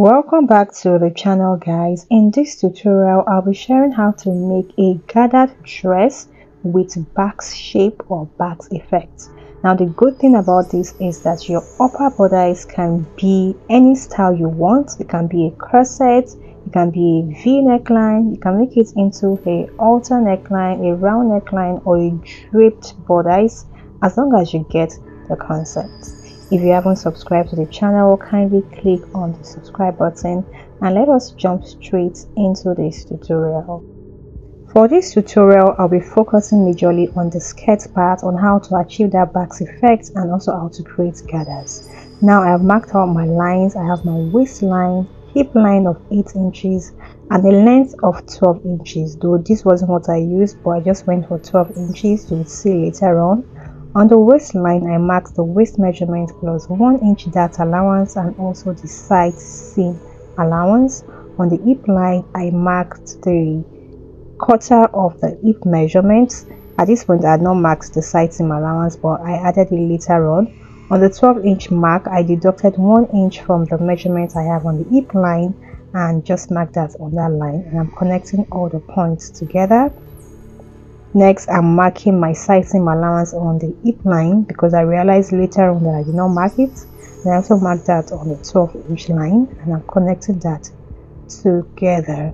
Welcome back to the channel, guys. In this tutorial I'll be sharing how to make a gathered dress with Basque shape or Basque effect. Now the good thing about this is that your upper bodice can be any style you want. It can be a corset, it can be a V neckline, you can make it into a halter neckline, a round neckline, or a draped bodice, as long as you get the concept. If you haven't subscribed to the channel, kindly click on the subscribe button and let us jump straight into this tutorial. For this tutorial, I'll be focusing majorly on the skirt part, on how to achieve that Basque effect and also how to create gathers. Now I have marked out my lines. I have my waistline, hip line of 8 inches and a length of 12 inches. Though this wasn't what I used, but I just went for 12 inches. You will see later on. On the waistline, I marked the waist measurement plus 1 inch dart allowance and also the side seam allowance. On the hip line, I marked the quarter of the hip measurement. At this point, I had not marked the side seam allowance, but I added it later on. On the 12-inch mark, I deducted 1 inch from the measurement I have on the hip line and just marked that on that line, and I'm connecting all the points together. Next, I'm marking my side seam allowance on the hip line because I realized later on that I did not mark it. And I also marked that on the 12-inch line and I'm connecting that together.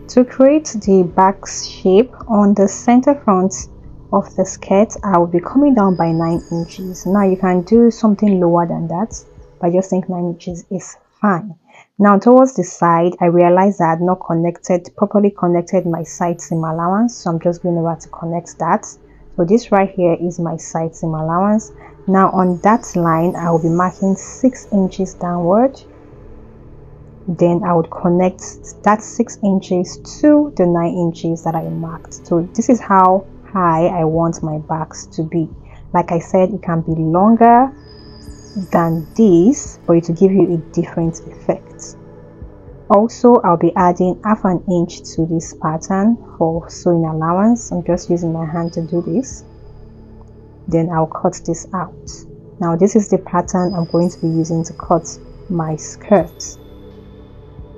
To create the Basque shape, on the center front of the skirt, I will be coming down by 9 inches. Now you can do something lower than that, but I just think 9 inches is fine. Now towards the side, I realized that I had not properly connected my side seam allowance, so I'm just going over to connect that. So this right here is my side seam allowance. Now on that line, I will be marking 6 inches downward. Then I would connect that 6 inches to the 9 inches that I marked. So this is how high I want my backs to be. Like I said, it can be longer than this, but it will give you a different effect. Also, I'll be adding half an inch to this pattern for sewing allowance. I'm just using my hand to do this. Then I'll cut this out. Now this is the pattern I'm going to be using to cut my skirt.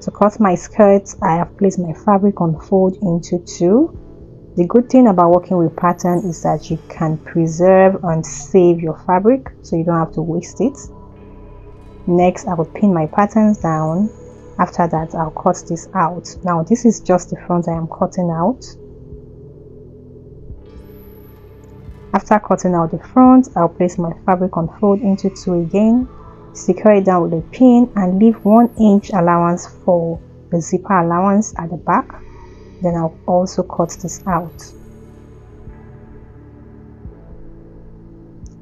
To cut my skirt, I have placed my fabric on fold into 2. The good thing about working with pattern is that you can preserve and save your fabric, so you don't have to waste it. Next, I will pin my patterns down. After that, I'll cut this out. Now this is just the front I am cutting out. After cutting out the front, I'll place my fabric on fold into 2 again, secure it down with a pin and leave 1 inch allowance for the zipper allowance at the back. Then I'll also cut this out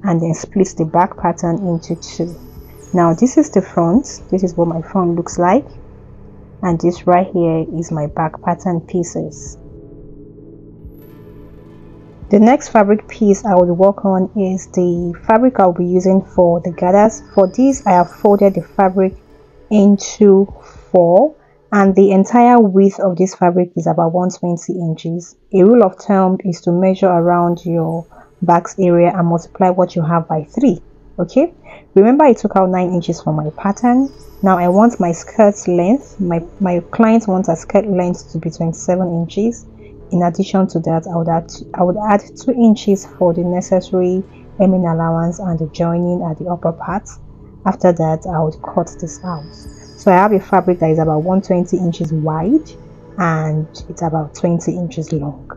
and then split the back pattern into 2. Now this is the front. This is what my front looks like, and this right here is my back pattern pieces. The next fabric piece I will work on is the fabric I'll be using for the gathers. For this, I have folded the fabric into 4. And the entire width of this fabric is about 120 inches. A rule of thumb is to measure around your back area and multiply what you have by 3. Okay, remember I took out 9 inches from my pattern. Now I want my skirt length. My client wants a skirt length to be 27 inches. In addition to that, I would add 2 inches for the necessary hemming allowance and the joining at the upper part. After that, I would cut this out. So I have a fabric that is about 120 inches wide and it's about 20 inches long.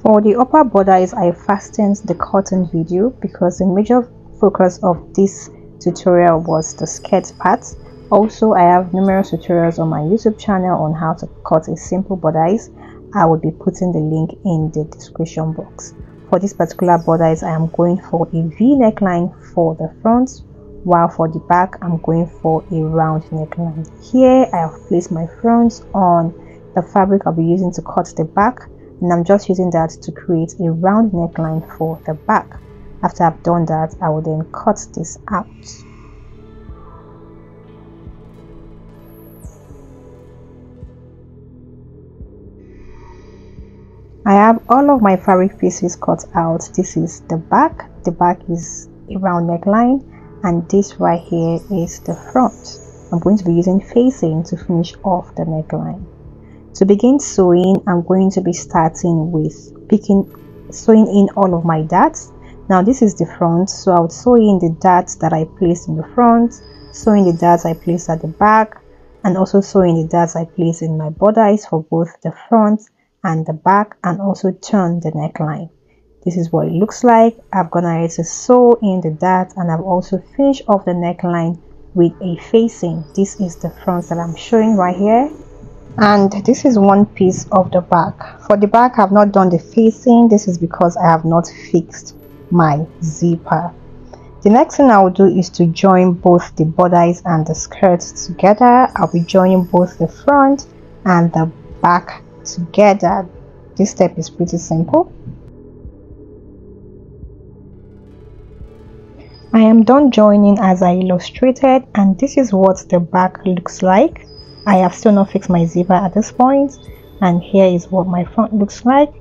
For the upper bodice, I fastened the cotton video because the major focus of this tutorial was the skirt part. Also, I have numerous tutorials on my YouTube channel on how to cut a simple bodice. I will be putting the link in the description box. For this particular bodice, I am going for a V neckline for the front, while for the back I'm going for a round neckline. Here I have placed my front on the fabric I'll be using to cut the back, and I'm just using that to create a round neckline for the back. After I've done that, I will then cut this out. I have all of my fabric pieces cut out. This is the back. The back is a round neckline, and this right here is the front. I'm going to be using facing to finish off the neckline. To begin sewing, I'm going to be starting with sewing in all of my darts. Now this is the front, so I would sew in the darts that I placed in the front, sew in the darts I placed at the back, and also sew in the darts I placed in my bodice for both the front and the back, and also turn the neckline. This is what it looks like. I've gone ahead to sew in the darts, and I've also finished off the neckline with a facing. This is the front that I'm showing right here, and this is one piece of the back. For the back, I've not done the facing. This is because I have not fixed my zipper. The next thing I will do is to join both the bodice and the skirts together. I'll be joining both the front and the back together. This step is pretty simple. I am done joining as I illustrated, and this is what the back looks like. I have still not fixed my zipper at this point, and here is what my front looks like.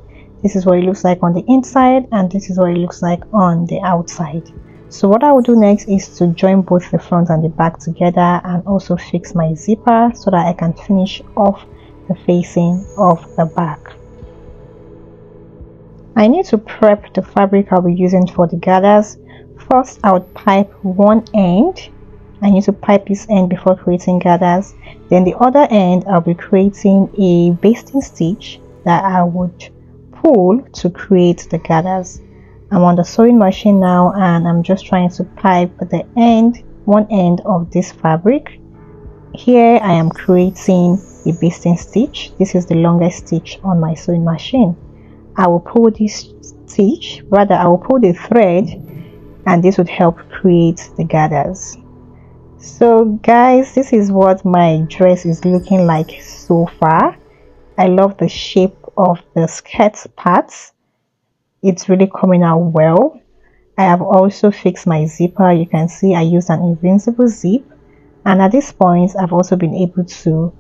This is what it looks like on the inside, and this is what it looks like on the outside. So what I will do next is to join both the front and the back together, and also fix my zipper so that I can finish off the facing of the back. I need to prep the fabric I'll be using for the gathers. First, I would pipe one end. I need to pipe this end before creating gathers. Then the other end, I'll be creating a basting stitch that I would pull to create the gathers. I'm on the sewing machine now, and I'm just trying to pipe the one end of this fabric. Here I am creating a basting stitch. This is the longest stitch on my sewing machine. I will pull this stitch, rather I will pull the thread, and this would help create the gathers. So guys, this is what my dress is looking like so far. I love the shape of the skirt parts. It's really coming out well. I have also fixed my zipper. You can see I used an invincible zip, and at this point I've also been able to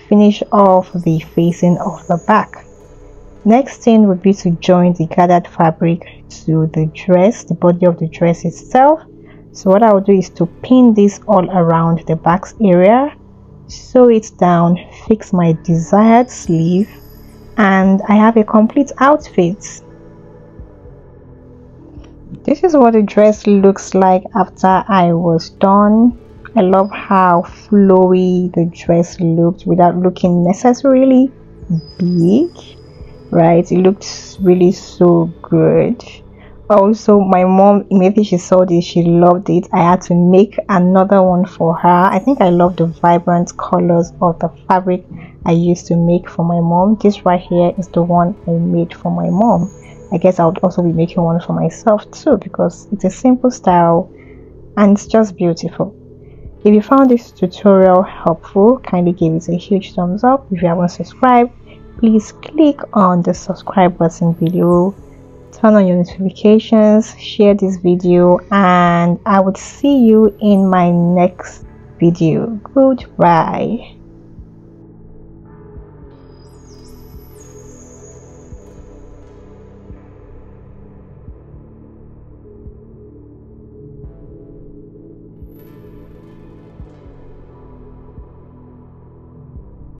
finish off the facing of the back. Next thing would be to join the gathered fabric to the dress, the body of the dress itself. So what I will do is to pin this all around the back area, sew it down, fix my desired sleeve, and I have a complete outfit. This is what the dress looks like after I was done. I love how flowy the dress looked without looking necessarily big, right? It looks really so good. Also, my mom, immediately she saw this, she loved it. I had to make another one for her. I think I love the vibrant colors of the fabric I used to make for my mom. This right here is the one I made for my mom. I guess I would also be making one for myself too, because it's a simple style and it's just beautiful. If you found this tutorial helpful, kindly give it a huge thumbs up. If you haven't subscribed, please click on the subscribe button below, turn on your notifications, share this video, and I would see you in my next video. Goodbye.